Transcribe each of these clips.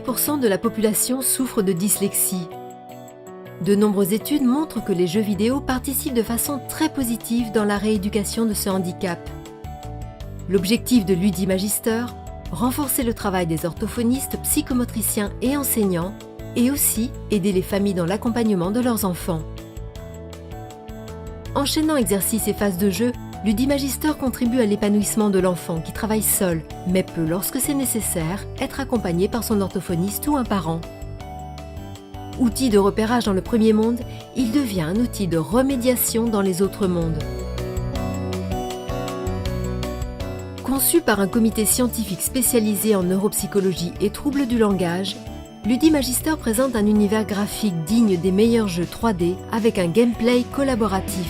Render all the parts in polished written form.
70% de la population souffre de dyslexie. De nombreuses études montrent que les jeux vidéo participent de façon très positive dans la rééducation de ce handicap. L'objectif de Ludimagister, renforcer le travail des orthophonistes, psychomotriciens et enseignants, et aussi aider les familles dans l'accompagnement de leurs enfants. Enchaînant exercices et phases de jeu, Ludimagister contribue à l'épanouissement de l'enfant qui travaille seul, mais peut, lorsque c'est nécessaire, être accompagné par son orthophoniste ou un parent. Outil de repérage dans le premier monde, il devient un outil de remédiation dans les autres mondes. Conçu par un comité scientifique spécialisé en neuropsychologie et troubles du langage, Ludimagister présente un univers graphique digne des meilleurs jeux 3D avec un gameplay collaboratif.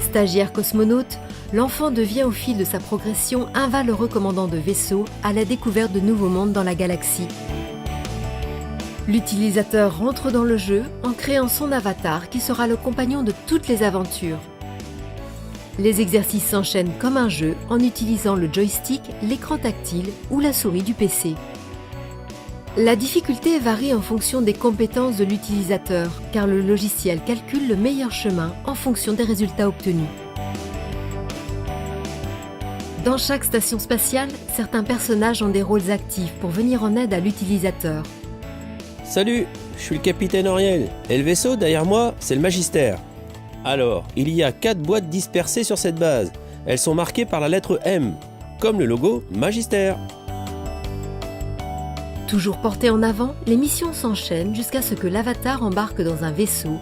Stagiaire cosmonaute, l'enfant devient au fil de sa progression un valeureux commandant de vaisseau à la découverte de nouveaux mondes dans la galaxie. L'utilisateur rentre dans le jeu en créant son avatar qui sera le compagnon de toutes les aventures. Les exercices s'enchaînent comme un jeu en utilisant le joystick, l'écran tactile ou la souris du PC. La difficulté varie en fonction des compétences de l'utilisateur, car le logiciel calcule le meilleur chemin en fonction des résultats obtenus. Dans chaque station spatiale, certains personnages ont des rôles actifs pour venir en aide à l'utilisateur. Salut, je suis le capitaine Auriel, et le vaisseau derrière moi, c'est le Magister. Alors, il y a 4 boîtes dispersées sur cette base. Elles sont marquées par la lettre M, comme le logo Magister. Toujours porté en avant, les missions s'enchaînent jusqu'à ce que l'avatar embarque dans un vaisseau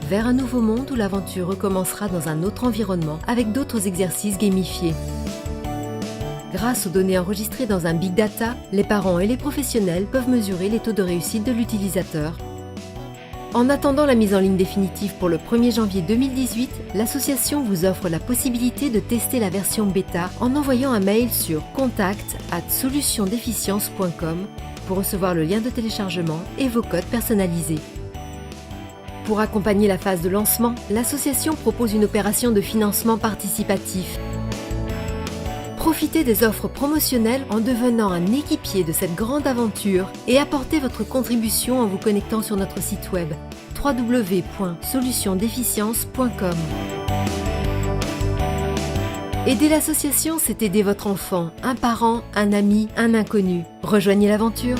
vers un nouveau monde où l'aventure recommencera dans un autre environnement avec d'autres exercices gamifiés. Grâce aux données enregistrées dans un big data, les parents et les professionnels peuvent mesurer les taux de réussite de l'utilisateur. En attendant la mise en ligne définitive pour le 1er janvier 2018, l'association vous offre la possibilité de tester la version bêta en envoyant un mail sur contact@solutiondefficience.com pour recevoir le lien de téléchargement et vos codes personnalisés. Pour accompagner la phase de lancement, l'association propose une opération de financement participatif. Profitez des offres promotionnelles en devenant un équipier de cette grande aventure et apportez votre contribution en vous connectant sur notre site web www.solutiondefficience.com. Aider l'association, c'est aider votre enfant, un parent, un ami, un inconnu. Rejoignez l'aventure.